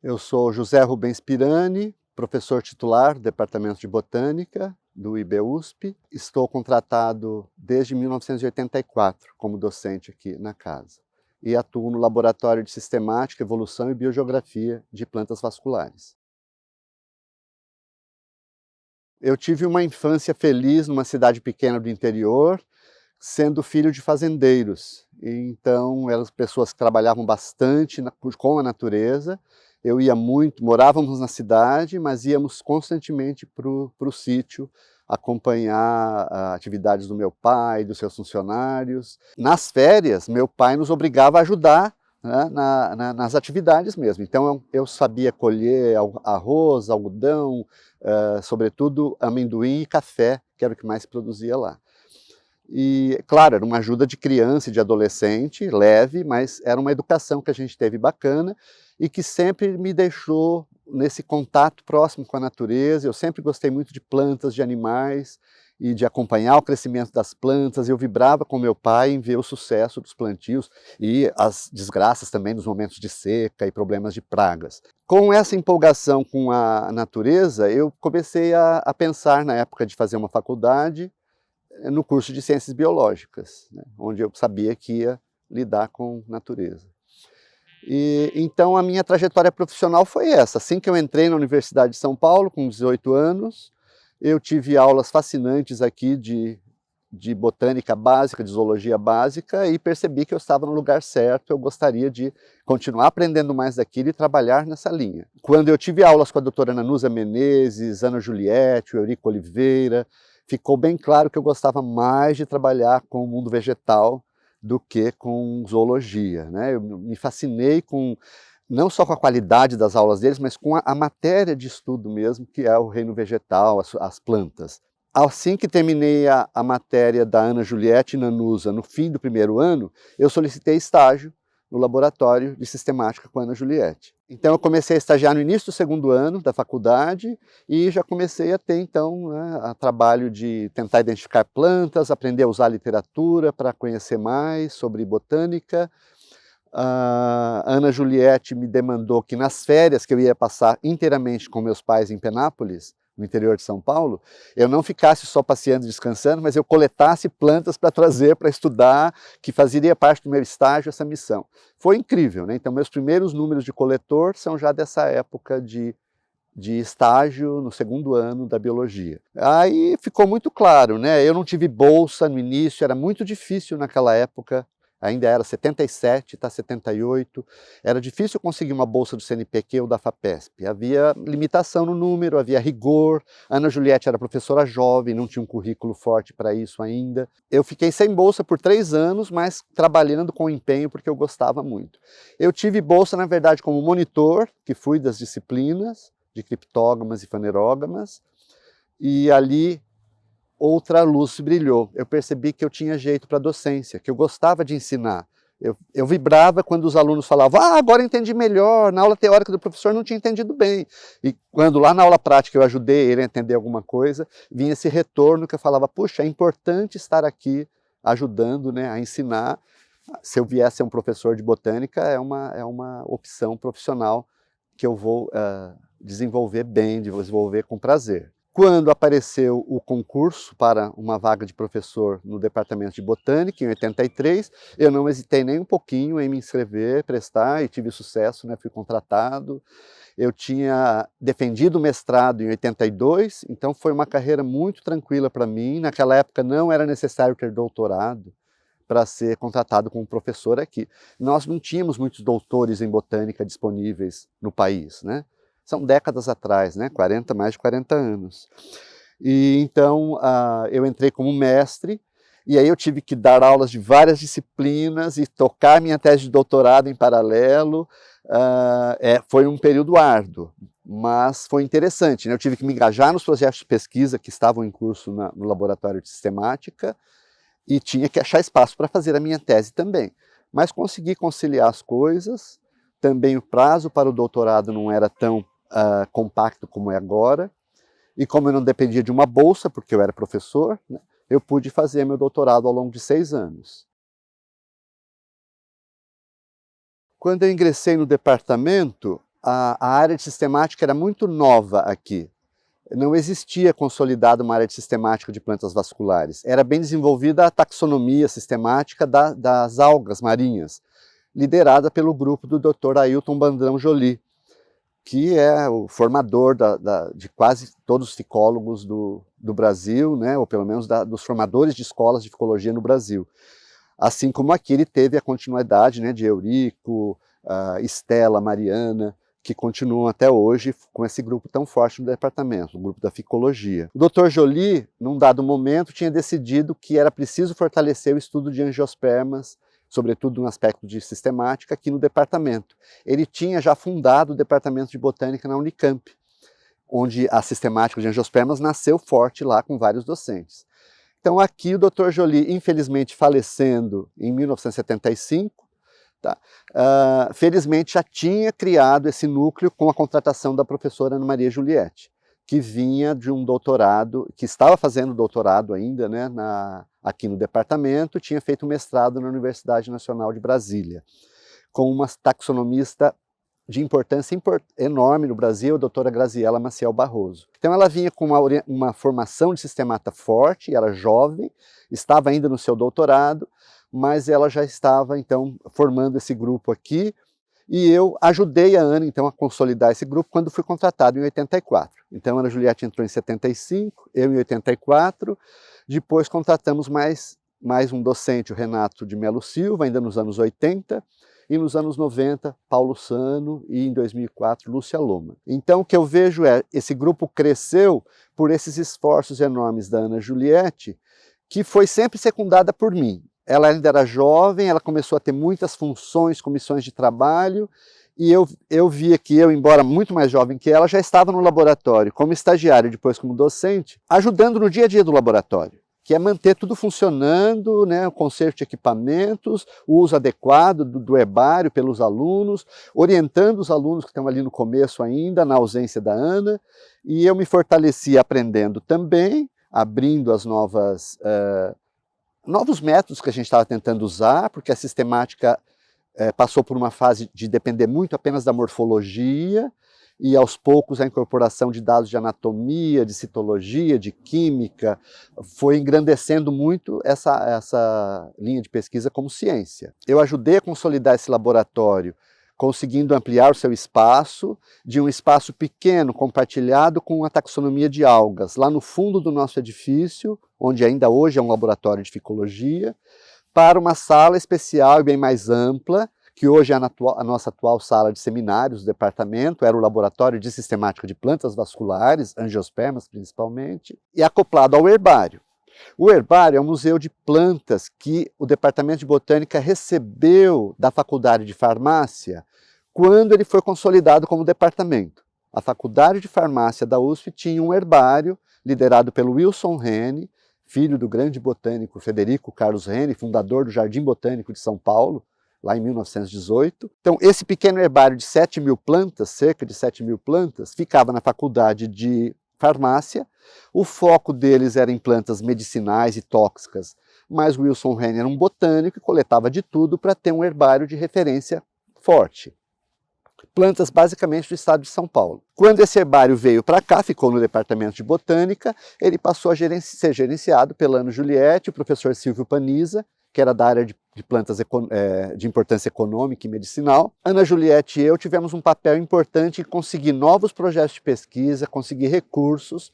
Eu sou José Rubens Pirani, professor titular do Departamento de Botânica do IBUSP. Estou contratado desde 1984 como docente aqui na casa e atuo no Laboratório de Sistemática, Evolução e Biogeografia de Plantas Vasculares. Eu tive uma infância feliz numa cidade pequena do interior, sendo filho de fazendeiros. Então, eram pessoas que trabalhavam bastante com a natureza. Eu ia muito, morávamos na cidade, mas íamos constantemente para o sítio acompanhar atividades do meu pai, dos seus funcionários. Nas férias, meu pai nos obrigava a ajudar, né, nas atividades mesmo. Então, eu sabia colher arroz, algodão, sobretudo amendoim e café, que era o que mais se produzia lá. E, claro, era uma ajuda de criança e de adolescente, leve, mas era uma educação que a gente teve bacana e que sempre me deixou nesse contato próximo com a natureza. Eu sempre gostei muito de plantas, de animais e de acompanhar o crescimento das plantas. Eu vibrava com meu pai em ver o sucesso dos plantios e as desgraças também nos momentos de seca e problemas de pragas. Com essa empolgação com a natureza, eu comecei a pensar na época de fazer uma faculdade, no curso de Ciências Biológicas, né, onde eu sabia que ia lidar com natureza. E então a minha trajetória profissional foi essa. Assim que eu entrei na Universidade de São Paulo, com 18 anos, eu tive aulas fascinantes aqui de botânica básica, de zoologia básica, e percebi que eu estava no lugar certo. Eu gostaria de continuar aprendendo mais daquilo e trabalhar nessa linha. Quando eu tive aulas com a doutora Nanusa Menezes, Ana Juliette, Eurico Oliveira, ficou bem claro que eu gostava mais de trabalhar com o mundo vegetal do que com zoologia, né? Eu me fascinei não só com a qualidade das aulas deles, mas com a matéria de estudo mesmo, que é o reino vegetal, as plantas. Assim que terminei a matéria da Ana Juliette Nanusa, no fim do primeiro ano, eu solicitei estágio no laboratório de sistemática com a Ana Juliette. Então eu comecei a estagiar no início do segundo ano da faculdade e já comecei a ter então, né, trabalho de tentar identificar plantas, aprender a usar a literatura para conhecer mais sobre botânica. A Ana Juliette me demandou que nas férias que eu ia passar inteiramente com meus pais em Penápolis, no interior de São Paulo, eu não ficasse só passeando e descansando, mas eu coletasse plantas para trazer, para estudar, que fazia parte do meu estágio essa missão. Foi incrível, né? Então meus primeiros números de coletor são já dessa época de estágio no segundo ano da biologia. Aí ficou muito claro, né? Eu não tive bolsa no início, era muito difícil naquela época. Ainda era 77, está 78, era difícil conseguir uma bolsa do CNPq ou da FAPESP, havia limitação no número, havia rigor. Ana Juliette era professora jovem, não tinha um currículo forte para isso ainda. Eu fiquei sem bolsa por 3 anos, mas trabalhando com empenho porque eu gostava muito. Eu tive bolsa, na verdade, como monitor, que fui das disciplinas de criptógamas e fanerógamas, e ali outra luz brilhou. Eu percebi que eu tinha jeito para docência, que eu gostava de ensinar. Eu vibrava quando os alunos falavam: agora entendi melhor, na aula teórica do professor não tinha entendido bem. E quando lá na aula prática eu ajudei ele a entender alguma coisa, vinha esse retorno que eu falava: puxa, é importante estar aqui ajudando, né, a ensinar. Se eu viesse a um professor de botânica, é uma opção profissional que eu vou desenvolver bem, desenvolver com prazer. Quando apareceu o concurso para uma vaga de professor no Departamento de Botânica, em 83, eu não hesitei nem um pouquinho em me inscrever, prestar, e tive sucesso, né? Fui contratado. Eu tinha defendido o mestrado em 82, então foi uma carreira muito tranquila para mim. Naquela época não era necessário ter doutorado para ser contratado como professor aqui. Nós não tínhamos muitos doutores em botânica disponíveis no país, né? São décadas atrás, né? Mais de 40 anos. E então eu entrei como mestre, e aí eu tive que dar aulas de várias disciplinas e tocar minha tese de doutorado em paralelo. Foi um período árduo, mas foi interessante, né? Eu tive que me engajar nos projetos de pesquisa que estavam em curso no laboratório de sistemática, e tinha que achar espaço para fazer a minha tese também. Mas consegui conciliar as coisas. Também o prazo para o doutorado não era tão compacto como é agora, e como eu não dependia de uma bolsa, porque eu era professor, né, eu pude fazer meu doutorado ao longo de 6 anos. Quando eu ingressei no departamento, a área de sistemática era muito nova aqui. Não existia consolidada uma área de sistemática de plantas vasculares. Era bem desenvolvida a taxonomia sistemática das algas marinhas, liderada pelo grupo do Dr. Ailton Brandão Joly, que é o formador de quase todos os ficólogos do Brasil, né, ou pelo menos dos formadores de escolas de ficologia no Brasil. Assim como aqui ele teve a continuidade, né, de Eurico, Estela, Mariana, que continuam até hoje com esse grupo tão forte no departamento, o grupo da ficologia. O Dr. Joly, num dado momento, tinha decidido que era preciso fortalecer o estudo de angiospermas, sobretudo no aspecto de sistemática, aqui no departamento. Ele tinha já fundado o departamento de botânica na Unicamp, onde a sistemática de angiospermas nasceu forte lá com vários docentes. Então aqui o Dr. Joly, infelizmente falecendo em 1975, felizmente já tinha criado esse núcleo com a contratação da professora Ana Maria Juliette, que vinha de um doutorado, que estava fazendo doutorado ainda, né, aqui no departamento, tinha feito um mestrado na Universidade Nacional de Brasília, com uma taxonomista de importância enorme no Brasil, a doutora Graziela Maciel Barroso. Então ela vinha com uma formação de sistemata forte, era jovem, estava ainda no seu doutorado, mas ela já estava, então, formando esse grupo aqui, e eu ajudei a Ana, então, a consolidar esse grupo quando fui contratado em 84. Então, a Ana Juliette entrou em 75, eu em 84, depois contratamos mais um docente, o Renato de Melo Silva, ainda nos anos 80, e nos anos 90, Paulo Sano, e em 2004, Lúcia Loma. Então, o que eu vejo esse grupo cresceu por esses esforços enormes da Ana Juliette, que foi sempre secundada por mim. Ela ainda era jovem, ela começou a ter muitas funções, comissões de trabalho, e eu via que eu, embora muito mais jovem que ela, já estava no laboratório como estagiário, depois como docente, ajudando no dia a dia do laboratório, que é manter tudo funcionando, né, o conserto de equipamentos, o uso adequado do herbário pelos alunos, orientando os alunos que estão ali no começo ainda, na ausência da Ana, e eu me fortaleci aprendendo também, abrindo as novos métodos que a gente estava tentando usar, porque a sistemática passou por uma fase de depender muito apenas da morfologia, e aos poucos a incorporação de dados de anatomia, de citologia, de química, foi engrandecendo muito essa linha de pesquisa como ciência. Eu ajudei a consolidar esse laboratório, conseguindo ampliar o seu espaço, de um espaço pequeno, compartilhado com a taxonomia de algas, lá no fundo do nosso edifício, onde ainda hoje é um laboratório de ficologia, para uma sala especial e bem mais ampla, que hoje é a nossa atual sala de seminários do departamento, era o laboratório de sistemática de plantas vasculares, angiospermas principalmente, e acoplado ao herbário. O herbário é um museu de plantas que o Departamento de Botânica recebeu da Faculdade de Farmácia quando ele foi consolidado como departamento. A Faculdade de Farmácia da USP tinha um herbário liderado pelo Wilson Rene, filho do grande botânico Federico Carlos Rene, fundador do Jardim Botânico de São Paulo, lá em 1918. Então, esse pequeno herbário de 7.000 plantas, cerca de 7.000 plantas, ficava na Faculdade de Farmácia. O foco deles era em plantas medicinais e tóxicas, mas Wilson Rene era um botânico e coletava de tudo para ter um herbário de referência forte. Plantas basicamente do estado de São Paulo. Quando esse herbário veio para cá, ficou no departamento de botânica, ele passou a ser gerenciado pela Ana Juliette, o professor Silvio Paniza, que era da área de plantas de importância econômica e medicinal. Ana Juliette e eu tivemos um papel importante em conseguir novos projetos de pesquisa, conseguir recursos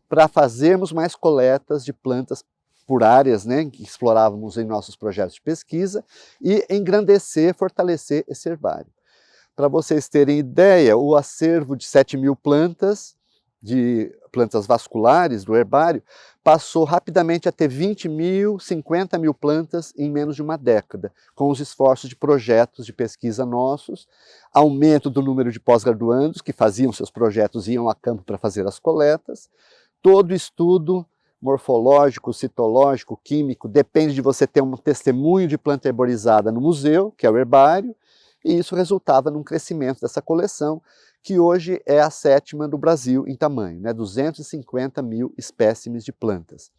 para fazermos mais coletas de plantas por áreas, né, que explorávamos em nossos projetos de pesquisa, e engrandecer, fortalecer esse herbário. Para vocês terem ideia, o acervo de 7.000 plantas, de plantas vasculares do herbário, passou rapidamente a ter 20.000, 50.000 plantas em menos de uma década, com os esforços de projetos de pesquisa nossos, aumento do número de pós-graduandos que faziam seus projetos e iam a campo para fazer as coletas. Todo estudo morfológico, citológico, químico, depende de você ter um testemunho de planta herborizada no museu, que é o herbário, e isso resultava num crescimento dessa coleção, que hoje é a 7ª do Brasil em tamanho, né? 250.000 espécimes de plantas,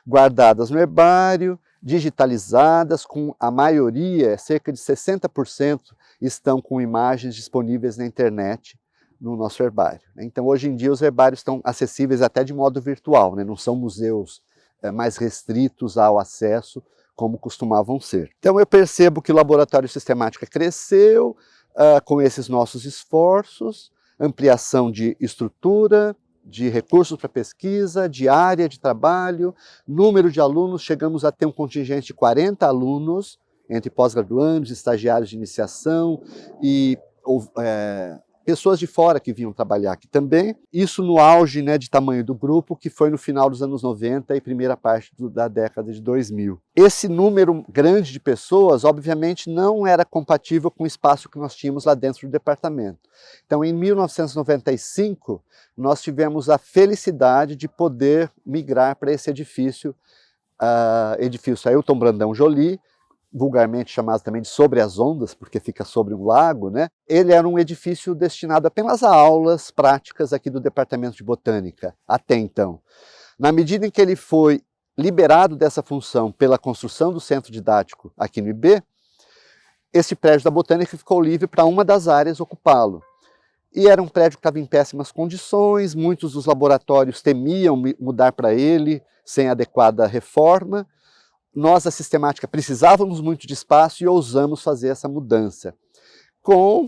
guardadas no herbário, digitalizadas, com a maioria, cerca de 60%, estão com imagens disponíveis na internet, no nosso herbário. Então, hoje em dia, os herbários estão acessíveis até de modo virtual, né? Não são museus mais restritos ao acesso, como costumavam ser. Então, eu percebo que o Laboratório Sistemática cresceu com esses nossos esforços, ampliação de estrutura, de recursos para pesquisa, de área de trabalho, número de alunos, chegamos a ter um contingente de 40 alunos, entre pós-graduandos, estagiários de iniciação e pessoas de fora que vinham trabalhar aqui também. Isso no auge, né, de tamanho do grupo, que foi no final dos anos 90 e primeira parte da década de 2000. Esse número grande de pessoas, obviamente, não era compatível com o espaço que nós tínhamos lá dentro do departamento. Então, em 1995, nós tivemos a felicidade de poder migrar para esse edifício, edifício Ailton Brandão Joly, vulgarmente chamado também de Sobre as Ondas, porque fica sobre um lago, né? Ele era um edifício destinado apenas a aulas práticas aqui do Departamento de Botânica, até então. Na medida em que ele foi liberado dessa função pela construção do centro didático aqui no IB, esse prédio da Botânica ficou livre para uma das áreas ocupá-lo. E era um prédio que estava em péssimas condições, muitos dos laboratórios temiam mudar para ele sem adequada reforma. Nós, da Sistemática, precisávamos muito de espaço e ousamos fazer essa mudança, com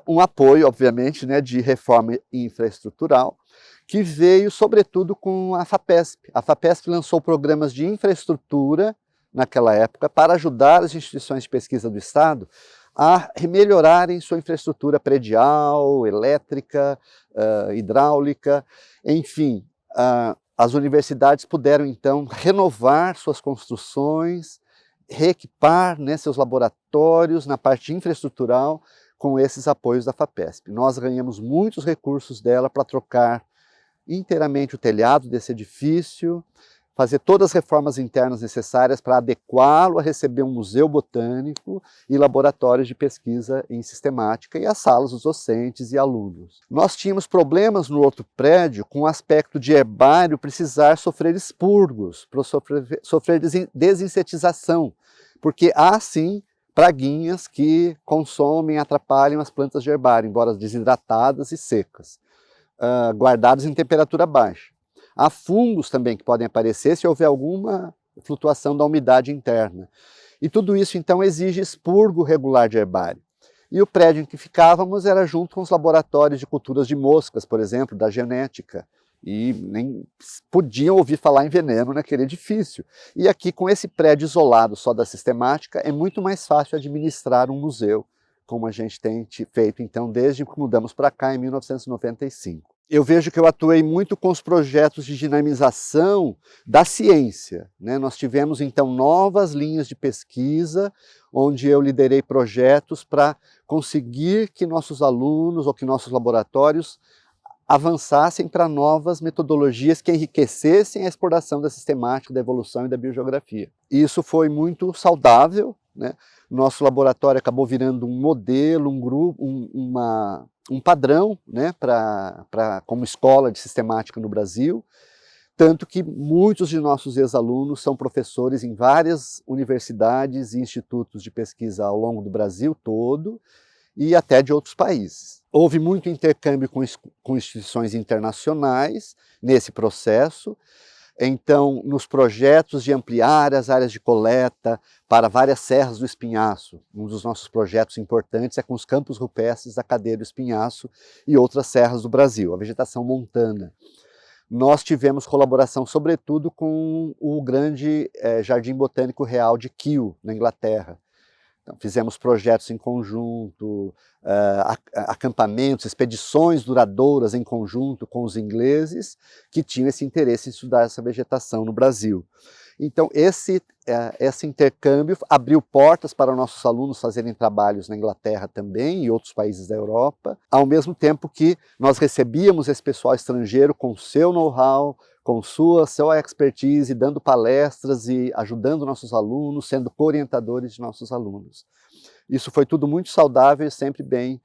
um apoio, obviamente, né, de reforma infraestrutural, que veio, sobretudo, com a FAPESP. A FAPESP lançou programas de infraestrutura, naquela época, para ajudar as instituições de pesquisa do Estado a melhorarem sua infraestrutura predial, elétrica, hidráulica, enfim. As universidades puderam, então, renovar suas construções, reequipar, né, seus laboratórios na parte infraestrutural com esses apoios da FAPESP. Nós ganhamos muitos recursos dela para trocar inteiramente o telhado desse edifício, fazer todas as reformas internas necessárias para adequá-lo a receber um museu botânico e laboratórios de pesquisa em sistemática e as salas dos docentes e alunos. Nós tínhamos problemas no outro prédio com o aspecto de herbário precisar sofrer expurgos, sofrer desinsetização, porque há sim praguinhas que consomem, atrapalham as plantas de herbário, embora desidratadas e secas, guardadas em temperatura baixa. Há fungos também que podem aparecer se houver alguma flutuação da umidade interna. E tudo isso, então, exige expurgo regular de herbário. E o prédio em que ficávamos era junto com os laboratórios de culturas de moscas, por exemplo, da genética. E nem podiam ouvir falar em veneno naquele edifício. E aqui, com esse prédio isolado só da sistemática, é muito mais fácil administrar um museu, como a gente tem feito, então, desde que mudamos para cá, em 1995. Eu vejo que eu atuei muito com os projetos de dinamização da ciência, né? Nós tivemos, então, novas linhas de pesquisa, onde eu liderei projetos para conseguir que nossos alunos ou que nossos laboratórios avançassem para novas metodologias que enriquecessem a exploração da sistemática, da evolução e da biogeografia. E isso foi muito saudável, né? Nosso laboratório acabou virando um modelo, um grupo, um padrão, né, como escola de sistemática no Brasil, tanto que muitos de nossos ex-alunos são professores em várias universidades e institutos de pesquisa ao longo do Brasil todo e até de outros países. Houve muito intercâmbio com instituições internacionais nesse processo. Então, nos projetos de ampliar as áreas de coleta para várias serras do Espinhaço, um dos nossos projetos importantes é com os campos rupestres da cadeia do Espinhaço e outras serras do Brasil, a vegetação montana. Nós tivemos colaboração, sobretudo, com o grande Jardim Botânico Real de Kew, na Inglaterra. Então, fizemos projetos em conjunto, acampamentos, expedições duradouras em conjunto com os ingleses que tinham esse interesse em estudar essa vegetação no Brasil. Então, esse intercâmbio abriu portas para nossos alunos fazerem trabalhos na Inglaterra também e outros países da Europa, ao mesmo tempo que nós recebíamos esse pessoal estrangeiro com seu know-how, com sua expertise, dando palestras e ajudando nossos alunos, sendo co-orientadores de nossos alunos. Isso foi tudo muito saudável e sempre bem,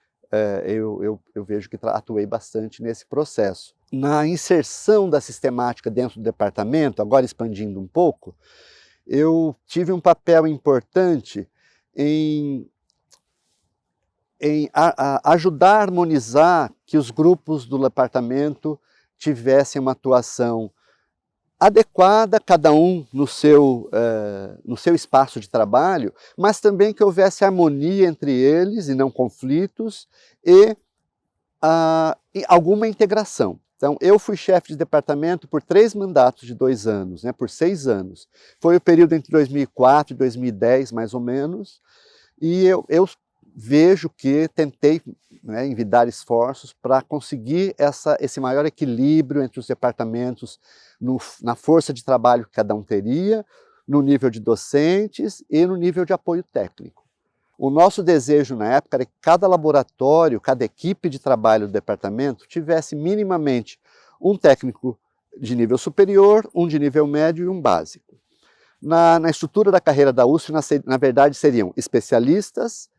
eu vejo que atuei bastante nesse processo. Na inserção da sistemática dentro do departamento, agora expandindo um pouco, eu tive um papel importante em ajudar a harmonizar que os grupos do departamento tivessem uma atuação adequada, cada um no seu espaço de trabalho, mas também que houvesse harmonia entre eles e não conflitos e alguma integração. Então, eu fui chefe de departamento por 3 mandatos de 2 anos, né, por 6 anos. Foi o período entre 2004 e 2010, mais ou menos, e eu vejo que tentei, né, envidar esforços para conseguir esse maior equilíbrio entre os departamentos na força de trabalho que cada um teria, no nível de docentes e no nível de apoio técnico. O nosso desejo na época era que cada laboratório, cada equipe de trabalho do departamento tivesse minimamente um técnico de nível superior, um de nível médio e um básico. Na estrutura da carreira da USP, na verdade, seriam especialistas,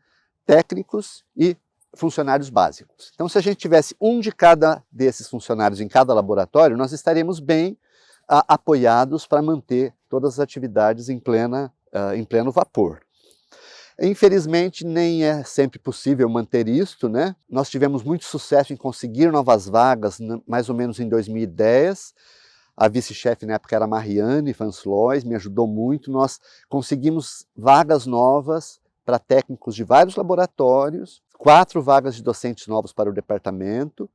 técnicos e funcionários básicos. Então, se a gente tivesse um de cada desses funcionários em cada laboratório, nós estaríamos bem apoiados para manter todas as atividades em pleno vapor. Infelizmente, nem é sempre possível manter isto, né? Nós tivemos muito sucesso em conseguir novas vagas, mais ou menos em 2010. A vice-chefe na época era a Mariane Vanslois, me ajudou muito. Nós conseguimos vagas novas para técnicos de vários laboratórios, 4 vagas de docentes novos para o departamento.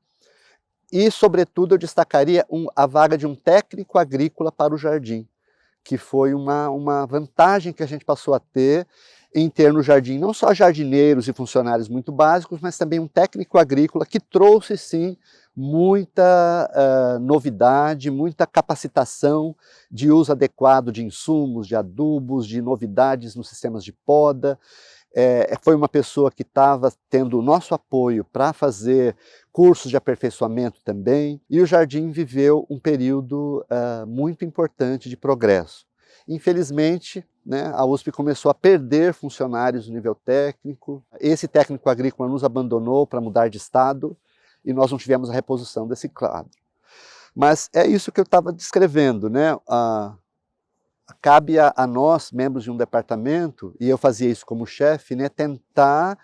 E, sobretudo, eu destacaria a vaga de um técnico agrícola para o jardim, que foi uma vantagem que a gente passou a ter em ter no jardim não só jardineiros e funcionários muito básicos, mas também um técnico agrícola que trouxe, sim, muita novidade, muita capacitação de uso adequado de insumos, de adubos, de novidades nos sistemas de poda. Foi uma pessoa que estava tendo o nosso apoio para fazer cursos de aperfeiçoamento também, e o jardim viveu um período muito importante de progresso. Infelizmente, né, a USP começou a perder funcionários no nível técnico, esse técnico agrícola nos abandonou para mudar de estado, e nós não tivemos a reposição desse quadro. Mas é isso que eu estava descrevendo, né? Cabe a nós, membros de um departamento, e eu fazia isso como chefe, né, tentar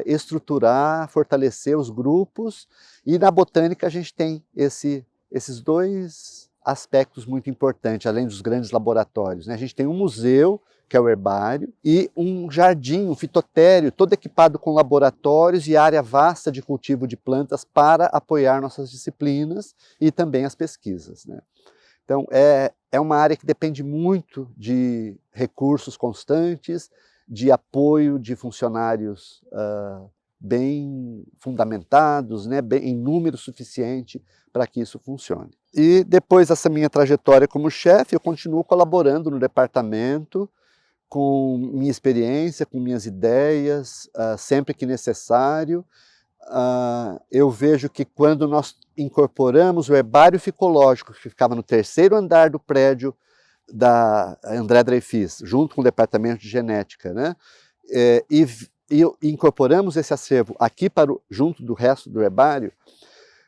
estruturar, fortalecer os grupos, e na botânica a gente tem esses 2 aspectos muito importantes, além dos grandes laboratórios, né? A gente tem um museu, que é o herbário, e um jardim, um fitotério, todo equipado com laboratórios e área vasta de cultivo de plantas para apoiar nossas disciplinas e também as pesquisas, né? Então, é uma área que depende muito de recursos constantes, de apoio de funcionários bem fundamentados, né, em número suficiente para que isso funcione. E depois dessa minha trajetória como chefe, eu continuo colaborando no departamento, com minha experiência, com minhas ideias, sempre que necessário. Eu vejo que quando nós incorporamos o herbário ficológico, que ficava no 3º andar do prédio da André Dreyfus, junto com o departamento de genética, né? E incorporamos esse acervo aqui junto do resto do herbário,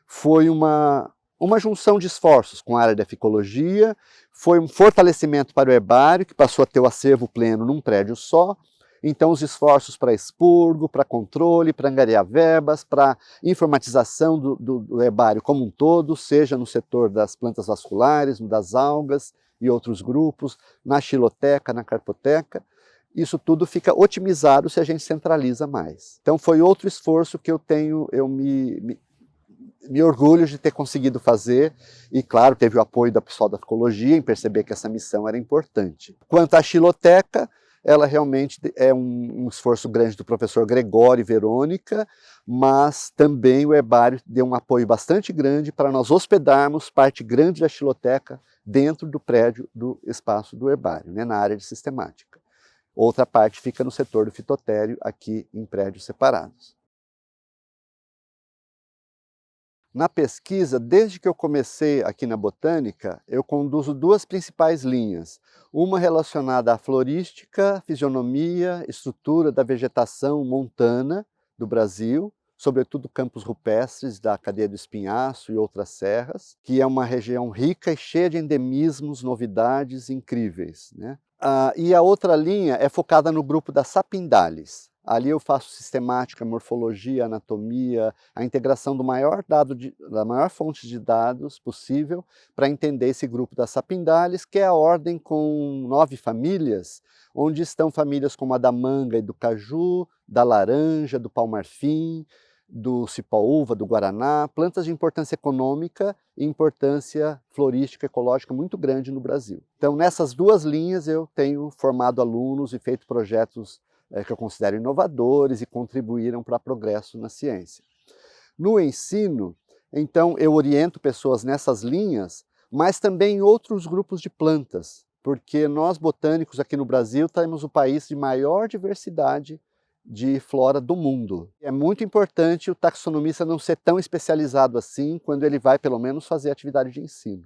foi uma junção de esforços com a área da ficologia, foi um fortalecimento para o herbário, que passou a ter o acervo pleno num prédio só. Então, os esforços para expurgo, para controle, para angariar verbas, para informatização do herbário como um todo, seja no setor das plantas vasculares, no das algas e outros grupos, na xiloteca, na carpoteca, isso tudo fica otimizado se a gente centraliza mais. Então, foi outro esforço que eu me orgulho de ter conseguido fazer, e claro, teve o apoio da pessoal da ficologia em perceber que essa missão era importante. Quanto à xiloteca, ela realmente é um esforço grande do professor Gregório e Verônica, mas também o herbário deu um apoio bastante grande para nós hospedarmos parte grande da xiloteca dentro do prédio do espaço do herbário, né, na área de sistemática. Outra parte fica no setor do fitotério, aqui em prédios separados. Na pesquisa, desde que eu comecei aqui na botânica, eu conduzo 2 principais linhas. Uma relacionada à florística, fisionomia, estrutura da vegetação montana do Brasil, sobretudo campos rupestres da cadeia do Espinhaço e outras serras, que é uma região rica e cheia de endemismos, novidades incríveis, né? E a outra linha é focada no grupo das sapindális. Ali eu faço sistemática, morfologia, anatomia, a integração do da maior fonte de dados possível para entender esse grupo das sapindális, que é a ordem com 9 famílias, onde estão famílias como a da manga e do caju, da laranja, do pau-marfim, do cipó-uva, do guaraná, plantas de importância econômica e importância florística ecológica muito grande no Brasil. Então, nessas duas linhas eu tenho formado alunos e feito projetos que eu considero inovadores e contribuíram para o progresso na ciência. No ensino, então, eu oriento pessoas nessas linhas, mas também em outros grupos de plantas, porque nós botânicos aqui no Brasil temos o país de maior diversidade de flora do mundo. É muito importante o taxonomista não ser tão especializado assim quando ele vai pelo menos fazer atividade de ensino.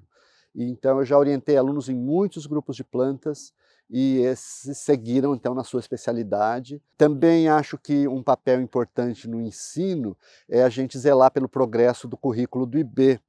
Então eu já orientei alunos em muitos grupos de plantas e esses seguiram então na sua especialidade. Também acho que um papel importante no ensino é a gente zelar pelo progresso do currículo do IB.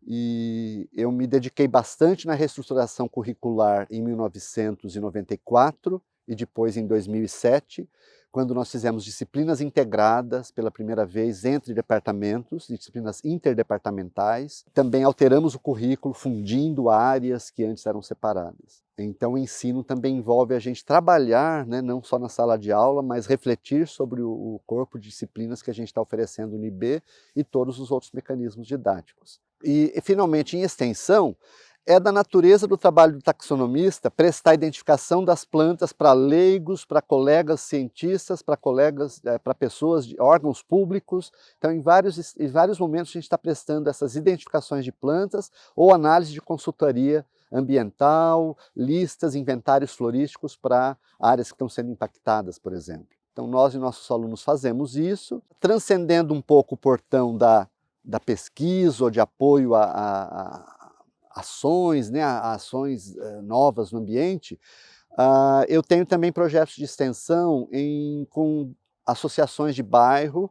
E eu me dediquei bastante na reestruturação curricular em 1994 e depois em 2007, quando nós fizemos disciplinas integradas pela primeira vez entre departamentos, disciplinas interdepartamentais. Também alteramos o currículo, fundindo áreas que antes eram separadas. Então o ensino também envolve a gente trabalhar, né, não só na sala de aula, mas refletir sobre o corpo de disciplinas que a gente está oferecendo no IB e todos os outros mecanismos didáticos. E finalmente, em extensão, é da natureza do trabalho do taxonomista prestar identificação das plantas para leigos, para colegas cientistas, para pessoas de órgãos públicos. Então, em vários momentos, a gente está prestando essas identificações de plantas ou análise de consultoria ambiental, listas, inventários florísticos para áreas que estão sendo impactadas, por exemplo. Então, nós e nossos alunos fazemos isso, transcendendo um pouco o portão da pesquisa ou de apoio a ações, né, a ações novas no ambiente. Eu tenho também projetos de extensão com associações de bairro,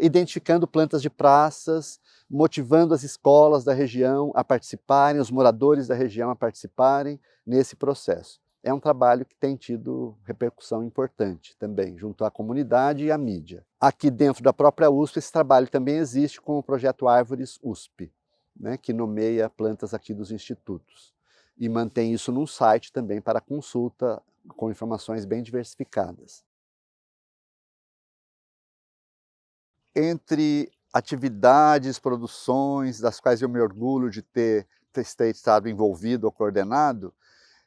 identificando plantas de praças, motivando as escolas da região a participarem, os moradores da região a participarem nesse processo. É um trabalho que tem tido repercussão importante também, junto à comunidade e à mídia. Aqui dentro da própria USP, esse trabalho também existe com o projeto Árvores USP, né, que nomeia plantas aqui dos institutos. E mantém isso num site também para consulta, com informações bem diversificadas. Entre atividades, produções, das quais eu me orgulho de ter estado envolvido ou coordenado,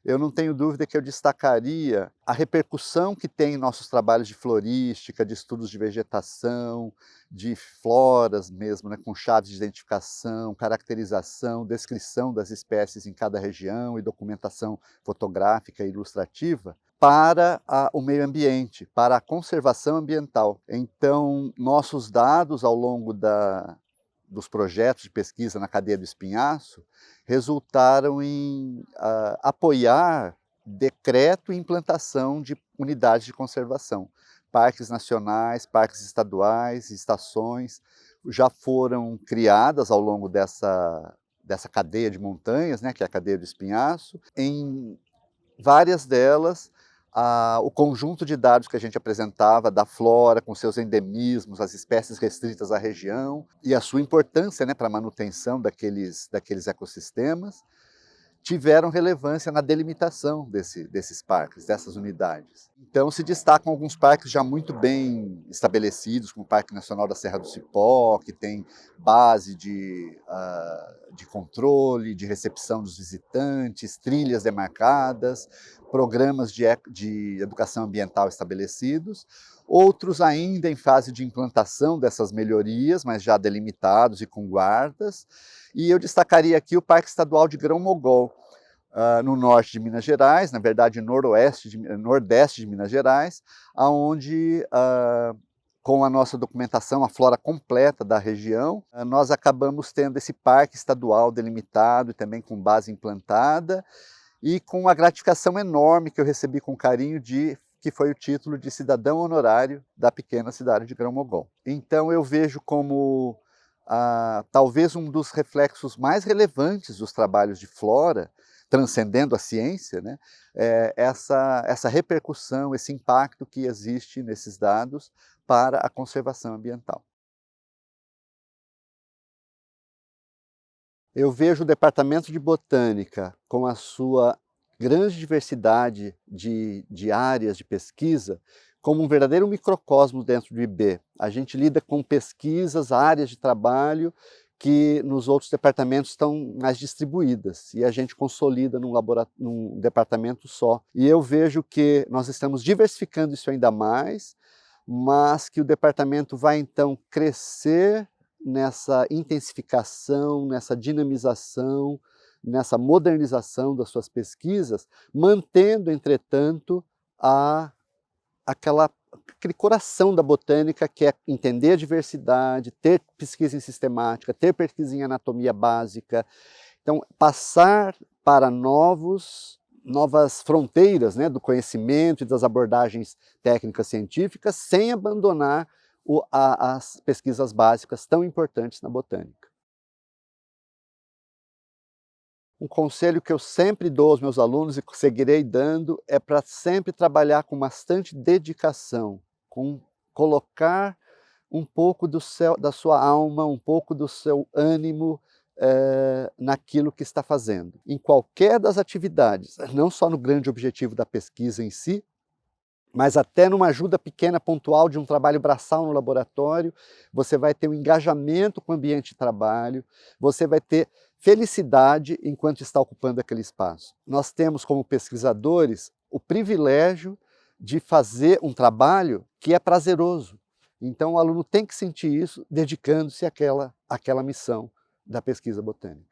eu não tenho dúvida que eu destacaria a repercussão que tem em nossos trabalhos de florística, de estudos de vegetação, de floras mesmo, né, com chaves de identificação, caracterização, descrição das espécies em cada região e documentação fotográfica e ilustrativa, para o meio ambiente, para a conservação ambiental. Então, nossos dados ao longo dos projetos de pesquisa na cadeia do espinhaço resultaram em apoiar decreto e implantação de unidades de conservação. Parques nacionais, parques estaduais, estações já foram criadas ao longo dessa cadeia de montanhas, né, que é a cadeia do espinhaço. Em várias delas, o conjunto de dados que a gente apresentava da flora, com seus endemismos, as espécies restritas à região e a sua importância, né, para a manutenção daqueles ecossistemas, tiveram relevância na delimitação desses parques, dessas unidades. Então se destacam alguns parques já muito bem estabelecidos, como o Parque Nacional da Serra do Cipó, que tem base de controle, de recepção dos visitantes, trilhas demarcadas, programas de educação ambiental estabelecidos, outros ainda em fase de implantação dessas melhorias, mas já delimitados e com guardas. E eu destacaria aqui o Parque Estadual de Grão-Mogol, no norte de Minas Gerais, na verdade nordeste de Minas Gerais, onde, com a nossa documentação, a flora completa da região, nós acabamos tendo esse parque estadual delimitado e também com base implantada, e com a gratificação enorme que eu recebi com carinho que foi o título de cidadão honorário da pequena cidade de Grão-Mogol. Então eu vejo como talvez um dos reflexos mais relevantes dos trabalhos de flora transcendendo a ciência, né, essa repercussão, esse impacto que existe nesses dados para a conservação ambiental. Eu vejo o departamento de botânica, com a sua grande diversidade de áreas de pesquisa, como um verdadeiro microcosmo dentro do IB. A gente lida com pesquisas, áreas de trabalho que nos outros departamentos estão mais distribuídas, e a gente consolida num departamento só. E eu vejo que nós estamos diversificando isso ainda mais, mas que o departamento vai então crescer nessa intensificação, nessa dinamização, nessa modernização das suas pesquisas, mantendo, entretanto, aquele coração da botânica, que é entender a diversidade, ter pesquisa em sistemática, ter pesquisa em anatomia básica. Então, passar para novas fronteiras, né, do conhecimento e das abordagens técnicas científicas, sem abandonar as pesquisas básicas tão importantes na botânica. Um conselho que eu sempre dou aos meus alunos e que seguirei dando é para sempre trabalhar com bastante dedicação, com colocar um pouco da sua alma, um pouco do seu ânimo naquilo que está fazendo. Em qualquer das atividades, não só no grande objetivo da pesquisa em si, mas até numa ajuda pequena, pontual, de um trabalho braçal no laboratório, você vai ter um engajamento com o ambiente de trabalho, você vai ter felicidade enquanto está ocupando aquele espaço. Nós temos, como pesquisadores, o privilégio de fazer um trabalho que é prazeroso. Então o aluno tem que sentir isso, dedicando-se àquela missão da pesquisa botânica.